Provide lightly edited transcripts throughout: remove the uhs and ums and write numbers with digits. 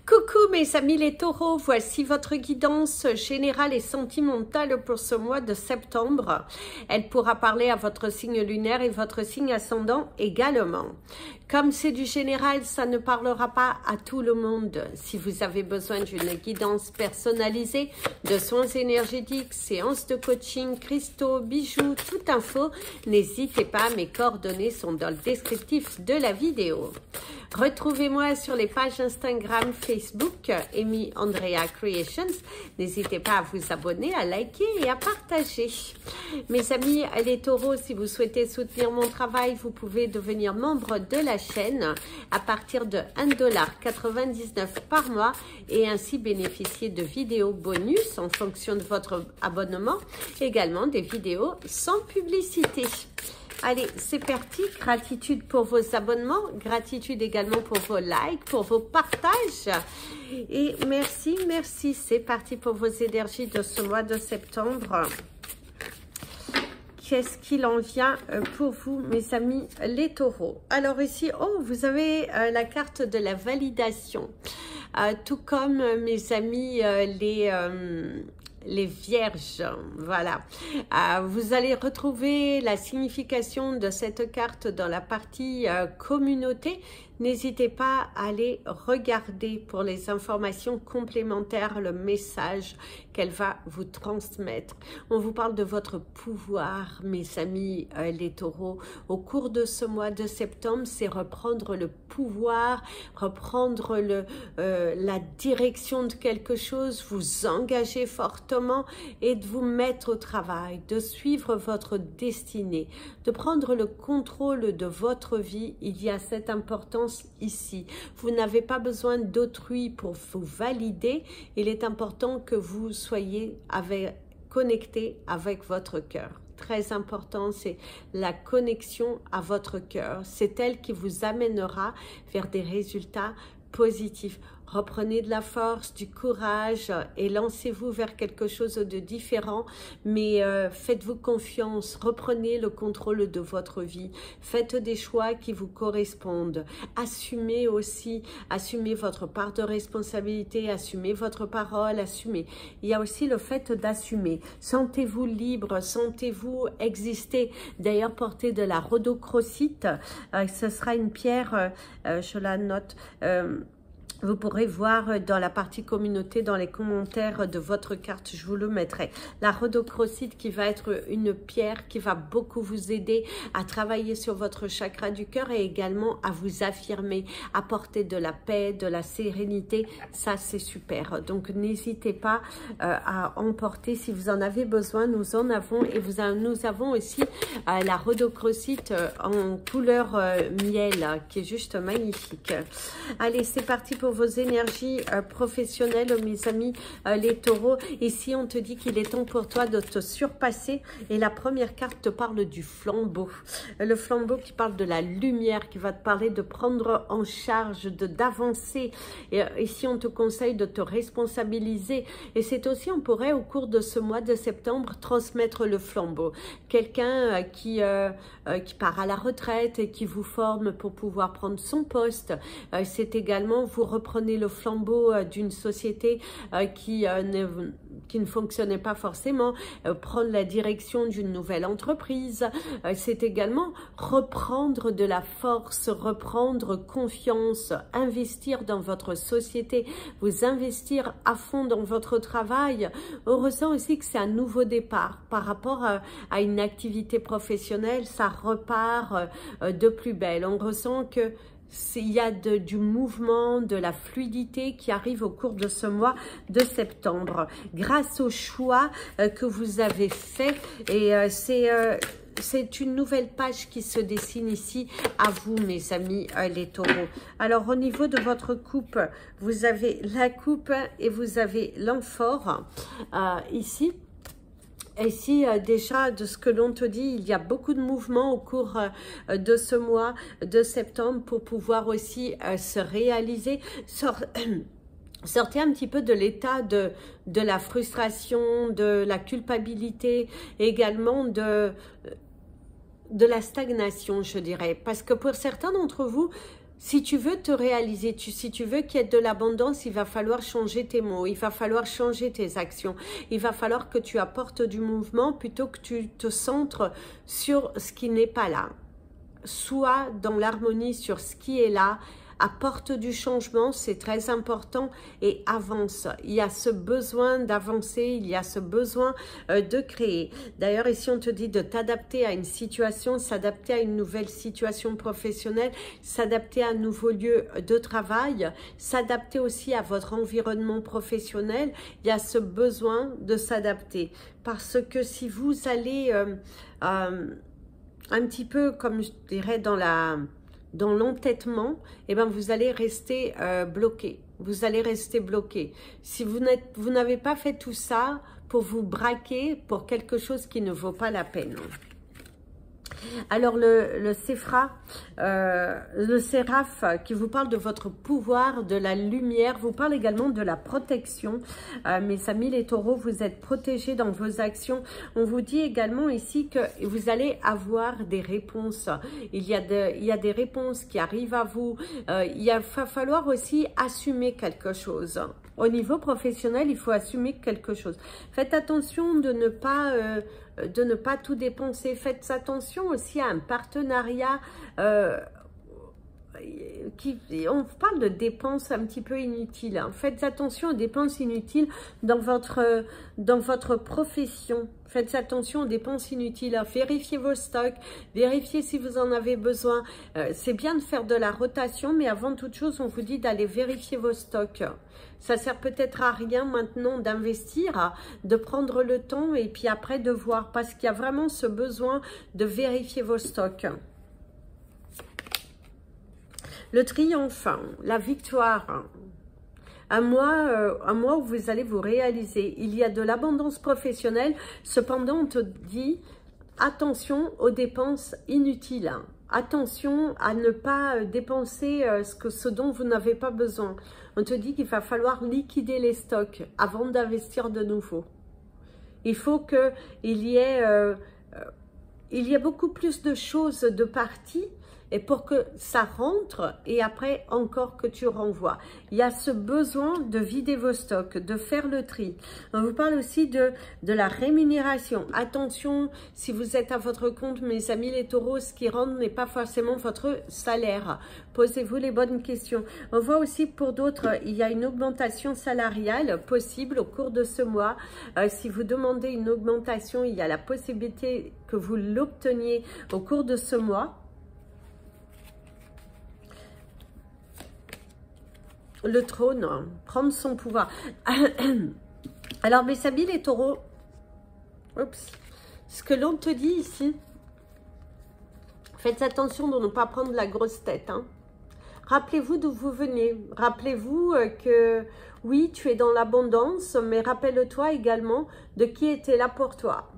Coucou mes amis les taureaux, voici votre guidance générale et sentimentale pour ce mois de septembre. Elle pourra parler à votre signe lunaire et votre signe ascendant également. Comme c'est du général, ça ne parlera pas à tout le monde. Si vous avez besoin d'une guidance personnalisée, de soins énergétiques, séances de coaching, cristaux, bijoux, toute info, n'hésitez pas, mes coordonnées sont dans le descriptif de la vidéo. Retrouvez-moi sur les pages Instagram, Facebook, Amy Andrea Creations. N'hésitez pas à vous abonner, à liker et à partager. Mes amis les taureaux, si vous souhaitez soutenir mon travail, vous pouvez devenir membre de la chaîne à partir de 1,99 $ par mois et ainsi bénéficier de vidéos bonus en fonction de votre abonnement. Également des vidéos sans publicité. Allez, c'est parti. Gratitude pour vos abonnements, gratitude également pour vos likes, pour vos partages. Et merci, merci. C'est parti pour vos énergies de ce mois de septembre. Qu'est-ce qu'il en vient pour vous, mes amis les taureaux? Alors ici, oh, vous avez la carte de la validation. Tout comme mes amis les vierges, voilà. Vous allez retrouver la signification de cette carte dans la partie communauté. N'hésitez pas à aller regarder pour les informations complémentaires, le message qu'elle va vous transmettre. On vous parle de votre pouvoir, mes amis les taureaux. Au cours de ce mois de septembre, c'est reprendre le pouvoir, reprendre la direction de quelque chose, vous engager fortement et de vous mettre au travail, de suivre votre destinée, de prendre le contrôle de votre vie. Il y a cette importance ici. Vous n'avez pas besoin d'autrui pour vous valider. Il est important que vous soyez connecté avec votre cœur. Très important, c'est la connexion à votre cœur. C'est elle qui vous amènera vers des résultats positifs. Reprenez de la force, du courage et lancez-vous vers quelque chose de différent. Mais faites-vous confiance, reprenez le contrôle de votre vie. Faites des choix qui vous correspondent. Assumez aussi, assumez votre part de responsabilité, assumez votre parole, assumez. Il y a aussi le fait d'assumer. Sentez-vous libre, sentez-vous exister. D'ailleurs, portez de la rhodochrosite. Ce sera une pierre, je la note. Vous pourrez voir dans la partie communauté, dans les commentaires de votre carte, je vous le mettrai. La rhodochrosite qui va être une pierre qui va beaucoup vous aider à travailler sur votre chakra du cœur et également à vous affirmer, apporter de la paix, de la sérénité. Ça, c'est super. Donc, n'hésitez pas à emporter si vous en avez besoin. Nous en avons et nous avons aussi la rhodochrosite en couleur miel qui est juste magnifique. Allez, c'est parti pour vos énergies professionnelles, mes amis les taureaux. Ici, on te dit qu'il est temps pour toi de te surpasser. Et la première carte te parle du flambeau. Le flambeau qui parle de la lumière, qui va te parler de prendre en charge, d'avancer. Et ici, on te conseille de te responsabiliser. Et c'est aussi, on pourrait, au cours de ce mois de septembre, transmettre le flambeau. Quelqu'un qui part à la retraite et qui vous forme pour pouvoir prendre son poste. C'est également, vous reprenez le flambeau d'une société qui ne fonctionnait pas forcément, prendre la direction d'une nouvelle entreprise. C'est également reprendre de la force, reprendre confiance, investir dans votre société, vous investir à fond dans votre travail. On ressent aussi que c'est un nouveau départ par rapport à une activité professionnelle, ça repart de plus belle. On ressent que il y a du mouvement, de la fluidité qui arrive au cours de ce mois de septembre. Grâce au choix que vous avez fait, et c'est une nouvelle page qui se dessine ici à vous, mes amis les taureaux. Alors, au niveau de votre coupe, vous avez la coupe et vous avez l'amphore ici. Ici, déjà, de ce que l'on te dit, il y a beaucoup de mouvements au cours de ce mois de septembre pour pouvoir aussi se réaliser. Sortez un petit peu de l'état de la frustration, de la culpabilité, également de la stagnation, je dirais. Parce que pour certains d'entre vous, Si tu veux te réaliser, si tu veux qu'il y ait de l'abondance, il va falloir changer tes mots, il va falloir changer tes actions. Il va falloir que tu apportes du mouvement plutôt que tu te centres sur ce qui n'est pas là. Sois dans l'harmonie sur ce qui est là. Apporte du changement, c'est très important, et avance. Il y a ce besoin d'avancer, il y a ce besoin de créer. D'ailleurs, ici, on te dit de t'adapter à une situation, s'adapter à une nouvelle situation professionnelle, s'adapter à un nouveau lieu de travail, s'adapter aussi à votre environnement professionnel. Il y a ce besoin de s'adapter. Parce que si vous allez un petit peu, comme je dirais, dans l'entêtement, eh ben vous allez rester bloqué. Vous allez rester bloqué. Si vous n'avez pas fait tout ça pour vous braquer pour quelque chose qui ne vaut pas la peine. Alors le séraph qui vous parle de votre pouvoir, de la lumière, vous parle également de la protection. Mes amis les taureaux, vous êtes protégés dans vos actions. On vous dit également ici que vous allez avoir des réponses. Il y a des réponses qui arrivent à vous. Il va falloir aussi assumer quelque chose. Au niveau professionnel, il faut assumer quelque chose. Faites attention de ne pas tout dépenser. Faites attention aussi à un partenariat on parle de dépenses un petit peu inutiles. Hein. Faites attention aux dépenses inutiles dans votre profession. Faites attention aux dépenses inutiles. Vérifiez vos stocks. Vérifiez si vous en avez besoin. C'est bien de faire de la rotation, mais avant toute chose, on vous dit d'aller vérifier vos stocks. Ça sert peut-être à rien maintenant d'investir, de prendre le temps et puis après de voir. Parce qu'il y a vraiment ce besoin de vérifier vos stocks. Le triomphe, la victoire, un mois où vous allez vous réaliser. Il y a de l'abondance professionnelle, cependant on te dit attention aux dépenses inutiles. Attention à ne pas dépenser ce dont vous n'avez pas besoin. On te dit qu'il va falloir liquider les stocks avant d'investir de nouveau. Il faut qu'il y ait beaucoup plus de choses de parties et pour que ça rentre et après encore que tu renvoies. Il y a ce besoin de vider vos stocks, de faire le tri. On vous parle aussi de la rémunération. Attention, si vous êtes à votre compte, mes amis les taureaux, ce qui rentre n'est pas forcément votre salaire. Posez-vous les bonnes questions. On voit aussi pour d'autres, il y a une augmentation salariale possible au cours de ce mois. Si vous demandez une augmentation, il y a la possibilité que vous l'obteniez au cours de ce mois. Le trône, prendre son pouvoir. Alors, mes amis les taureaux, ce que l'on te dit ici, faites attention de ne pas prendre la grosse tête. Hein. Rappelez-vous d'où vous venez. Rappelez-vous que oui, tu es dans l'abondance, mais rappelle-toi également de qui était là pour toi.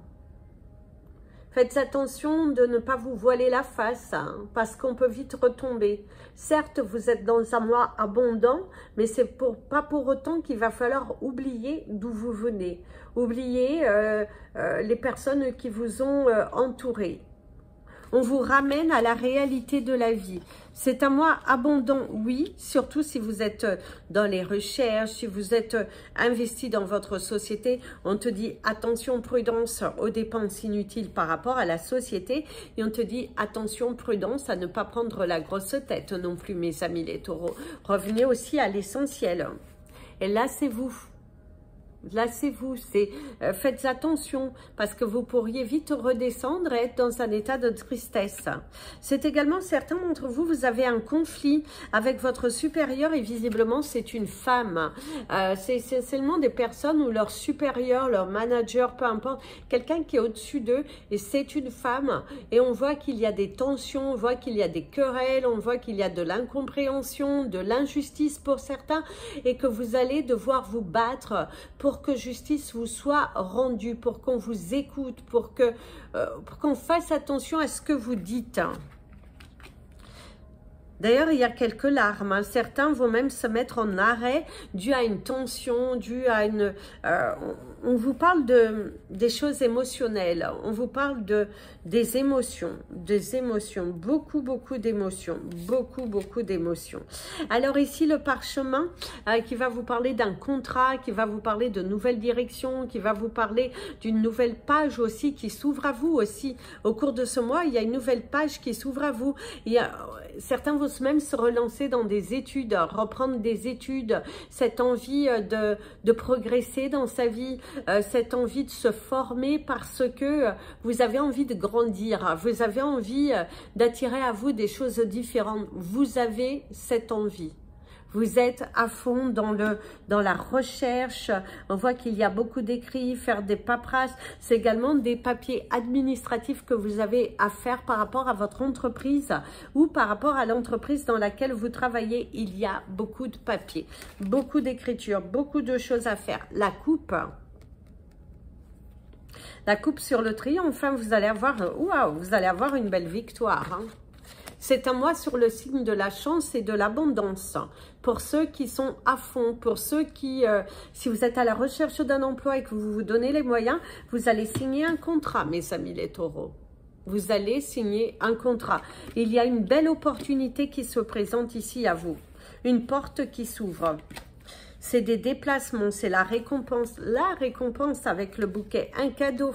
Faites attention de ne pas vous voiler la face, hein, parce qu'on peut vite retomber. Certes, vous êtes dans un mois abondant, mais c'est pas pour autant qu'il va falloir oublier d'où vous venez. Oublier les personnes qui vous ont entouré. On vous ramène à la réalité de la vie. C'est un mois abondant, oui, surtout si vous êtes dans les recherches, si vous êtes investi dans votre société. On te dit attention, prudence aux dépenses inutiles par rapport à la société. Et on te dit attention, prudence à ne pas prendre la grosse tête non plus, mes amis les taureaux. Revenez aussi à l'essentiel. Et là, c'est vous. Lassez-vous, faites attention parce que vous pourriez vite redescendre et être dans un état de tristesse. C'est également certains d'entre vous, vous avez un conflit avec votre supérieur et visiblement c'est une femme. C'est seulement des personnes où leur supérieur, leur manager, peu importe, quelqu'un qui est au-dessus d'eux et c'est une femme et on voit qu'il y a des tensions, on voit qu'il y a des querelles, on voit qu'il y a de l'incompréhension, de l'injustice pour certains et que vous allez devoir vous battre pour que justice vous soit rendue, pour qu'on vous écoute, pour qu'on fasse attention à ce que vous dites. D'ailleurs, il y a quelques larmes. Hein. Certains vont même se mettre en arrêt dû à une tension, dû à une... on vous parle des choses émotionnelles. On vous parle des émotions. Beaucoup, beaucoup d'émotions. Beaucoup d'émotions. Alors ici, le parchemin qui va vous parler d'un contrat, qui va vous parler de nouvelles directions, qui va vous parler d'une nouvelle page aussi qui s'ouvre à vous aussi. Au cours de ce mois, il y a une nouvelle page qui s'ouvre à vous. Certains vont même se relancer dans des études, reprendre des études, cette envie de progresser dans sa vie, cette envie de se former parce que vous avez envie de grandir, vous avez envie d'attirer à vous des choses différentes. Vous avez cette envie. Vous êtes à fond dans la recherche. On voit qu'il y a beaucoup d'écrits, faire des paperasses. C'est également des papiers administratifs que vous avez à faire par rapport à votre entreprise ou par rapport à l'entreprise dans laquelle vous travaillez. Il y a beaucoup de papiers, beaucoup d'écriture, beaucoup de choses à faire. La coupe sur le triomphe. Enfin, vous allez avoir, waouh, vous allez avoir une belle victoire. Hein. C'est un mois sur le signe de la chance et de l'abondance. Pour ceux qui sont à fond, pour ceux qui, si vous êtes à la recherche d'un emploi et que vous vous donnez les moyens, vous allez signer un contrat, mes amis les taureaux. Vous allez signer un contrat. Il y a une belle opportunité qui se présente ici à vous. Une porte qui s'ouvre. C'est des déplacements, c'est la récompense. La récompense avec le bouquet, un cadeau.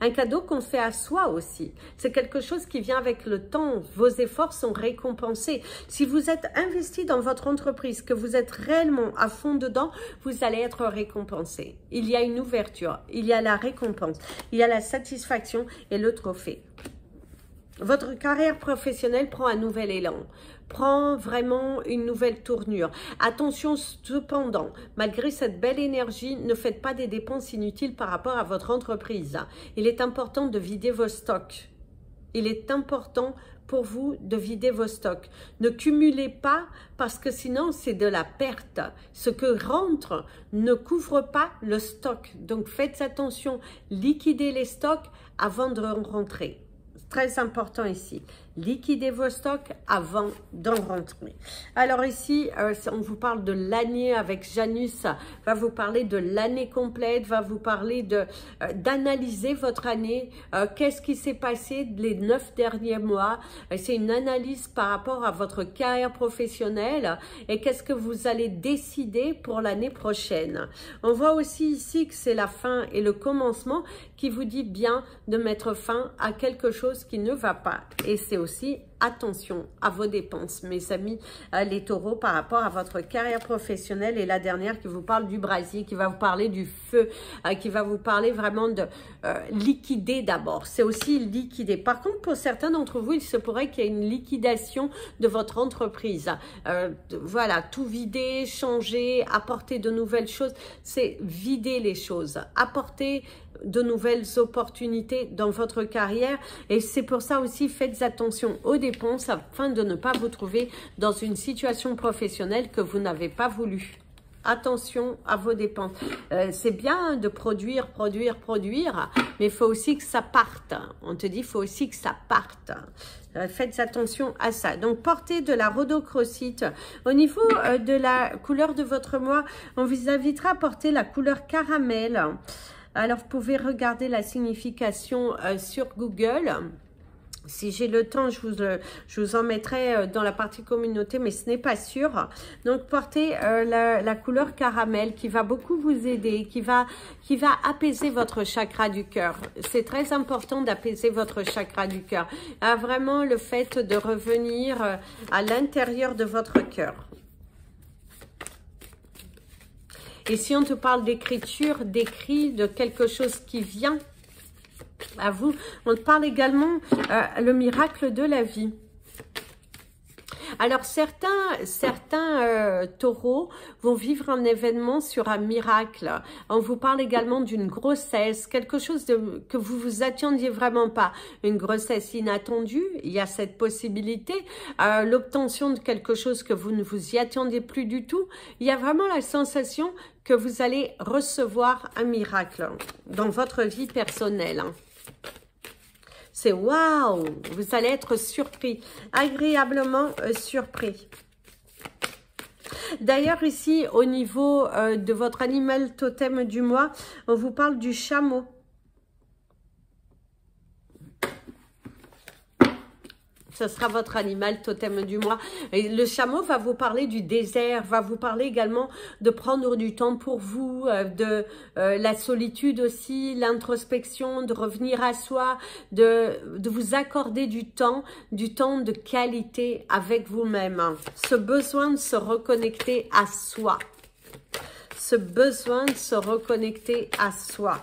Un cadeau qu'on fait à soi aussi. C'est quelque chose qui vient avec le temps. Vos efforts sont récompensés. Si vous êtes investi dans votre entreprise, que vous êtes réellement à fond dedans, vous allez être récompensé. Il y a une ouverture, il y a la récompense, il y a la satisfaction et le trophée. Votre carrière professionnelle prend un nouvel élan, prend vraiment une nouvelle tournure. Attention cependant, malgré cette belle énergie, ne faites pas des dépenses inutiles par rapport à votre entreprise. Il est important de vider vos stocks. Il est important pour vous de vider vos stocks. Ne cumulez pas parce que sinon c'est de la perte. Ce que rentre ne couvre pas le stock. Donc faites attention, liquidez les stocks avant de rentrer. Très important ici. Liquidez vos stocks avant d'en rentrer. Alors ici, on vous parle de l'année avec Janus, va vous parler de l'année complète, va vous parler d'analyser votre année. Qu'est-ce qui s'est passé les 9 derniers mois? C'est une analyse par rapport à votre carrière professionnelle et qu'est-ce que vous allez décider pour l'année prochaine. On voit aussi ici que c'est la fin et le commencement qui vous dit bien de mettre fin à quelque chose qui ne va pas. Et c'est aussi attention à vos dépenses, mes amis les taureaux, par rapport à votre carrière professionnelle. Et la dernière qui vous parle du brasier, qui va vous parler du feu, qui va vous parler vraiment de liquider d'abord. C'est aussi liquider. Par contre, pour certains d'entre vous, il se pourrait qu'il y ait une liquidation de votre entreprise. Voilà, tout vider, changer, apporter de nouvelles choses. C'est vider les choses, apporter de nouvelles opportunités dans votre carrière. Et c'est pour ça aussi, faites attention aux dépenses afin de ne pas vous trouver dans une situation professionnelle que vous n'avez pas voulu. Attention à vos dépenses. C'est bien de produire, mais il faut aussi que ça parte. On te dit, il faut aussi que ça parte. Faites attention à ça. Donc, portez de la rhodochrosite. Au niveau de la couleur de votre mois, on vous invitera à porter la couleur caramel. Alors, vous pouvez regarder la signification sur Google. Si j'ai le temps, je vous en mettrai dans la partie communauté, mais ce n'est pas sûr. Donc, portez la couleur caramel qui va beaucoup vous aider, qui va apaiser votre chakra du cœur. C'est très important d'apaiser votre chakra du cœur. Vraiment, le fait de revenir à l'intérieur de votre cœur. Et si on te parle d'écriture, d'écrit, de quelque chose qui vient à vous, on te parle également le miracle de la vie. Alors, certains taureaux vont vivre un événement sur un miracle. On vous parle également d'une grossesse, quelque chose que vous vous attendiez vraiment pas. Une grossesse inattendue, il y a cette possibilité. L'obtention de quelque chose que vous ne vous y attendiez plus du tout. Il y a vraiment la sensation que vous allez recevoir un miracle dans votre vie personnelle. C'est waouh, vous allez être surpris, agréablement surpris. D'ailleurs, ici, au niveau de votre animal totem du mois, on vous parle du chameau. Ce sera votre animal totem du mois. Et le chameau va vous parler du désert, va vous parler également de prendre du temps pour vous, de la solitude aussi, l'introspection, de revenir à soi, de vous accorder du temps de qualité avec vous-même. Ce besoin de se reconnecter à soi. Ce besoin de se reconnecter à soi.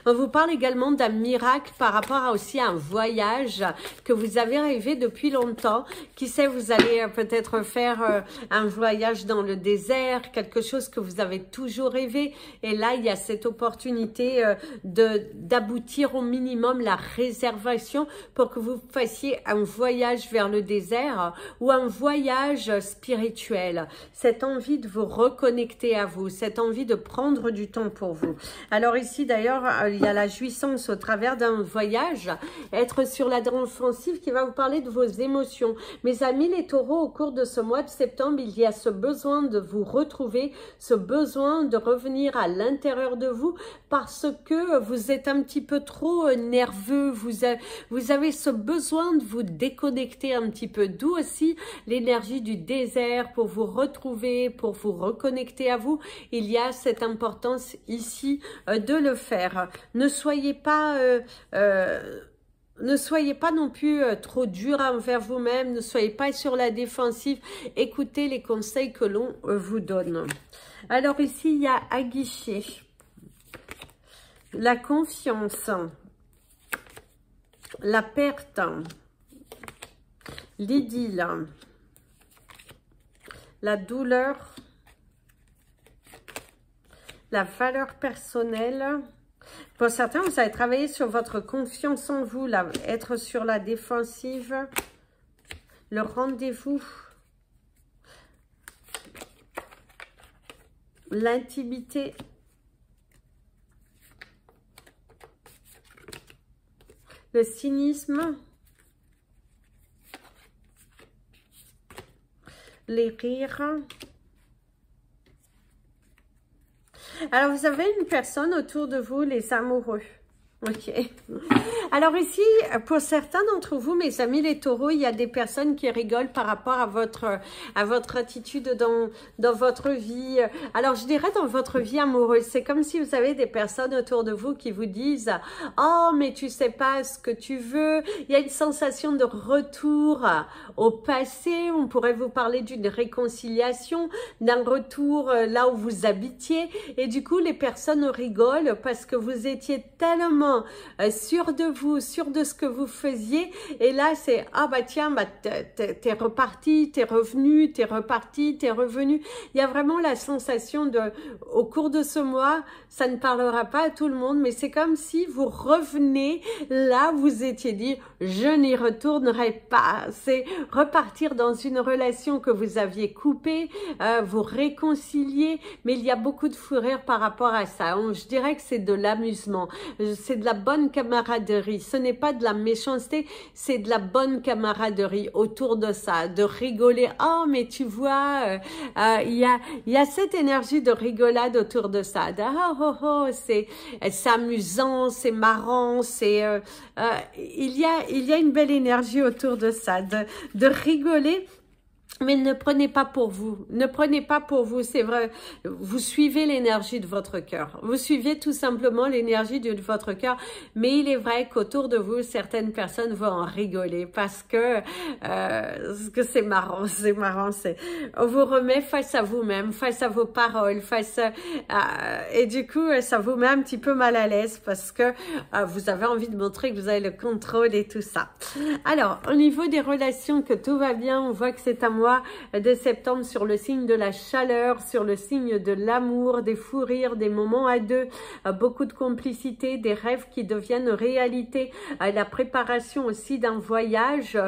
On vous parle également d'un miracle par rapport aussi à un voyage que vous avez rêvé depuis longtemps. Qui sait, vous allez peut-être faire un voyage dans le désert, quelque chose que vous avez toujours rêvé. Et là, il y a cette opportunité d'aboutir au minimum la réservation pour que vous fassiez un voyage vers le désert ou un voyage spirituel. Cette envie de vous reconnecter à vous, cette envie de prendre du temps pour vous. Alors ici, d'ailleurs, il y a la jouissance au travers d'un voyage, être sur la défensive qui va vous parler de vos émotions. Mes amis les taureaux, au cours de ce mois de septembre, il y a ce besoin de vous retrouver, ce besoin de revenir à l'intérieur de vous parce que vous êtes un petit peu trop nerveux, vous avez ce besoin de vous déconnecter un petit peu, d'où aussi l'énergie du désert pour vous retrouver, pour vous reconnecter à vous. Il y a cette importance ici de le faire. Ne soyez pas non plus trop dur envers vous-même, ne soyez pas sur la défensive, écoutez les conseils que l'on vous donne. Alors ici, il y a Aguiché, la confiance, la perte, l'idylle, la douleur, la valeur personnelle. Pour certains, vous allez travailler sur votre confiance en vous, là, être sur la défensive, le rendez-vous, l'intimité, le cynisme, les rires. Alors, vous avez une personne autour de vous, les amoureux. Ok. Alors ici, pour certains d'entre vous, mes amis les taureaux, il y a des personnes qui rigolent par rapport à votre attitude dans votre vie. Alors je dirais dans votre vie amoureuse, c'est comme si vous avez des personnes autour de vous qui vous disent « Oh, mais tu sais pas ce que tu veux ». Il y a une sensation de retour au passé. On pourrait vous parler d'une réconciliation, d'un retour là où vous habitiez. Et du coup, les personnes rigolent parce que vous étiez tellement sûr de vous, sûr de ce que vous faisiez, et là c'est ah bah tiens, bah t'es reparti, t'es revenu, t'es reparti, t'es revenu. Il y a vraiment la sensation de, au cours de ce mois, ça ne parlera pas à tout le monde, mais c'est comme si vous revenez là, vous étiez dit je n'y retournerai pas. C'est repartir dans une relation que vous aviez coupée, vous réconcilier, mais il y a beaucoup de fou rire par rapport à ça. Je dirais que c'est de l'amusement, c'est de la bonne camaraderie, ce n'est pas de la méchanceté, c'est de la bonne camaraderie autour de ça, de rigoler. Oh mais tu vois, il y a cette énergie de rigolade autour de ça. C'est amusant, c'est marrant, c'est il y a une belle énergie autour de ça, de rigoler. Mais ne prenez pas pour vous, ne prenez pas pour vous, c'est vrai, vous suivez l'énergie de votre cœur, vous suivez tout simplement l'énergie de votre cœur, mais il est vrai qu'autour de vous, certaines personnes vont en rigoler parce que c'est marrant, on vous remet face à vous-même, face à vos paroles, et du coup, ça vous met un petit peu mal à l'aise parce que vous avez envie de montrer que vous avez le contrôle et tout ça. Alors, au niveau des relations, que tout va bien, on voit que c'est un mois mois de septembre sur le signe de la chaleur, sur le signe de l'amour, des fous rires, des moments à deux, beaucoup de complicité, des rêves qui deviennent réalité, la préparation aussi d'un voyage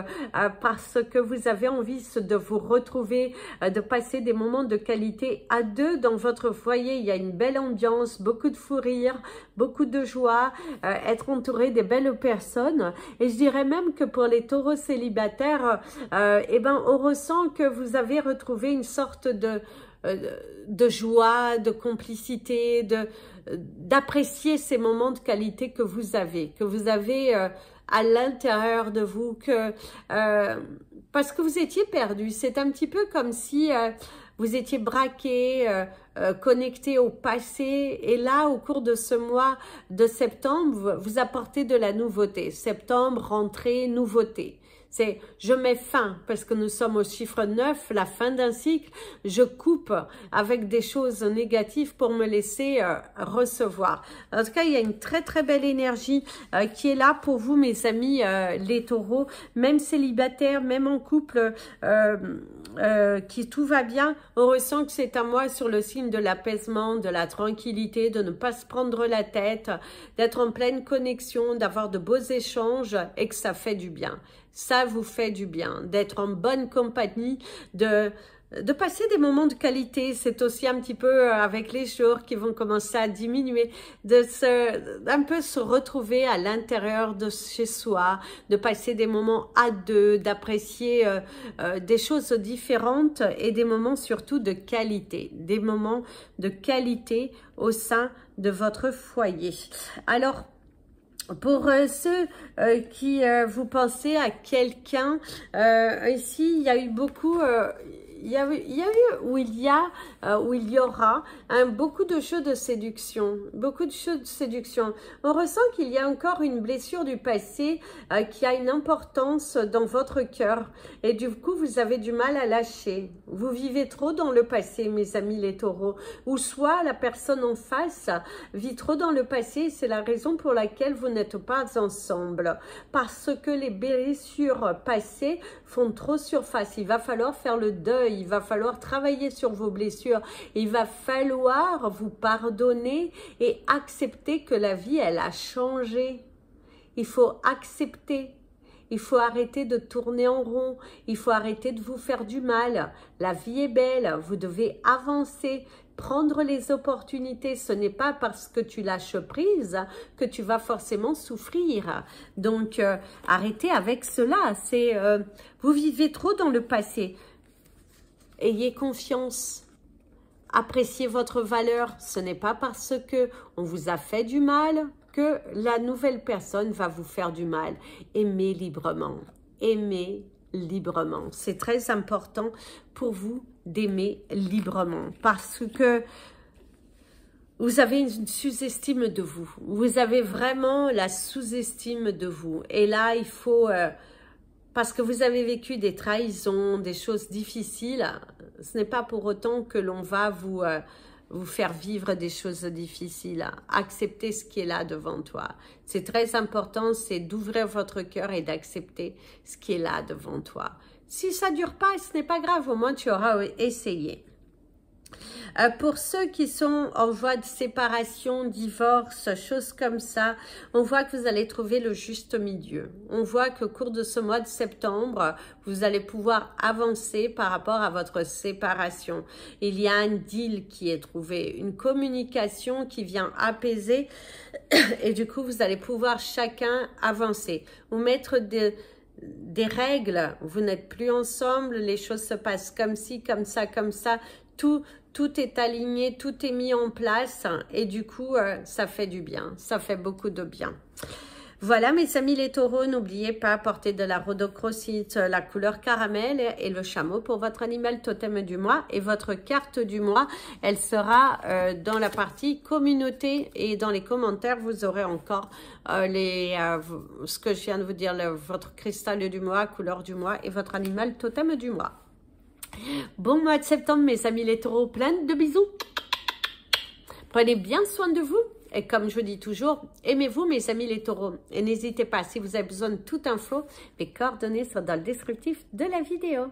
parce que vous avez envie de vous retrouver, de passer des moments de qualité à deux dans votre foyer. Il y a une belle ambiance, beaucoup de fou rire, beaucoup de joie, être entouré des belles personnes. Et je dirais même que pour les taureaux célibataires, eh ben, on ressent que vous avez retrouvé une sorte de joie, de complicité, d'apprécier ces moments de qualité que vous avez à l'intérieur de vous, parce que vous étiez perdu. C'est un petit peu comme si vous étiez braqué, connecté au passé, et là, au cours de ce mois de septembre, vous apportez de la nouveauté. Septembre, rentrée, nouveauté. C'est je mets fin, parce que nous sommes au chiffre 9, la fin d'un cycle, je coupe avec des choses négatives pour me laisser recevoir. En tout cas, il y a une très très belle énergie qui est là pour vous, mes amis les taureaux, même célibataires, même en couple, qui tout va bien, on ressent que c'est un mois sur le signe de l'apaisement, de la tranquillité, de ne pas se prendre la tête, d'être en pleine connexion, d'avoir de beaux échanges et que ça fait du bien. Ça vous fait du bien, d'être en bonne compagnie, de passer des moments de qualité. C'est aussi un petit peu avec les jours qui vont commencer à diminuer, d'un peu se retrouver à l'intérieur de chez soi, de passer des moments à deux, d'apprécier des choses différentes et des moments surtout de qualité, des moments de qualité au sein de votre foyer. Alors, pour ceux qui vous pensez à quelqu'un, ici il y a eu beaucoup, il y a eu ou il y aura beaucoup de jeux de séduction, beaucoup de jeux de séduction. On ressent qu'il y a encore une blessure du passé qui a une importance dans votre cœur et du coup vous avez du mal à lâcher. Vous vivez trop dans le passé, mes amis les taureaux, ou soit la personne en face vit trop dans le passé. C'est la raison pour laquelle vous n'êtes pas ensemble, parce que les blessures passées font trop surface. Il va falloir faire le deuil, il va falloir travailler sur vos blessures, il va falloir vous pardonner et accepter que la vie, elle a changé. Il faut accepter. Il faut arrêter de tourner en rond, il faut arrêter de vous faire du mal. La vie est belle, vous devez avancer, prendre les opportunités. Ce n'est pas parce que tu lâches prise que tu vas forcément souffrir. Donc, arrêtez avec cela. Vous vivez trop dans le passé. Ayez confiance. Appréciez votre valeur. Ce n'est pas parce que on vous a fait du mal que la nouvelle personne va vous faire du mal. Aimez librement. Aimez librement. C'est très important pour vous d'aimer librement parce que vous avez une sous-estime de vous. Vous avez vraiment la sous-estime de vous. Et là, il faut... parce que vous avez vécu des trahisons, des choses difficiles, ce n'est pas pour autant que l'on va vous faire vivre des choses difficiles. Acceptez ce qui est là devant toi. C'est très important, c'est d'ouvrir votre cœur et d'accepter ce qui est là devant toi. Si ça ne dure pas, ce n'est pas grave, au moins tu auras essayé. Pour ceux qui sont en voie de séparation, divorce, choses comme ça, on voit que vous allez trouver le juste milieu. On voit qu'au cours de ce mois de septembre, vous allez pouvoir avancer par rapport à votre séparation. Il y a un deal qui est trouvé, une communication qui vient apaiser et du coup, vous allez pouvoir chacun avancer ou mettre des règles. Vous n'êtes plus ensemble, les choses se passent comme ci, comme ça, comme ça. Tout est aligné, tout est mis en place et du coup, ça fait du bien. Ça fait beaucoup de bien. Voilà, mes amis les taureaux, n'oubliez pas, porter de la rhodochrosite, la couleur caramel et le chameau pour votre animal totem du mois. Et votre carte du mois, elle sera dans la partie communauté et dans les commentaires, vous aurez encore ce que je viens de vous dire, votre cristal du mois, couleur du mois et votre animal totem du mois. Bon mois de septembre, mes amis les taureaux, plein de bisous. Prenez bien soin de vous. Et comme je dis toujours, aimez-vous mes amis les taureaux. Et n'hésitez pas, si vous avez besoin de toute info, mes coordonnées sont dans le descriptif de la vidéo.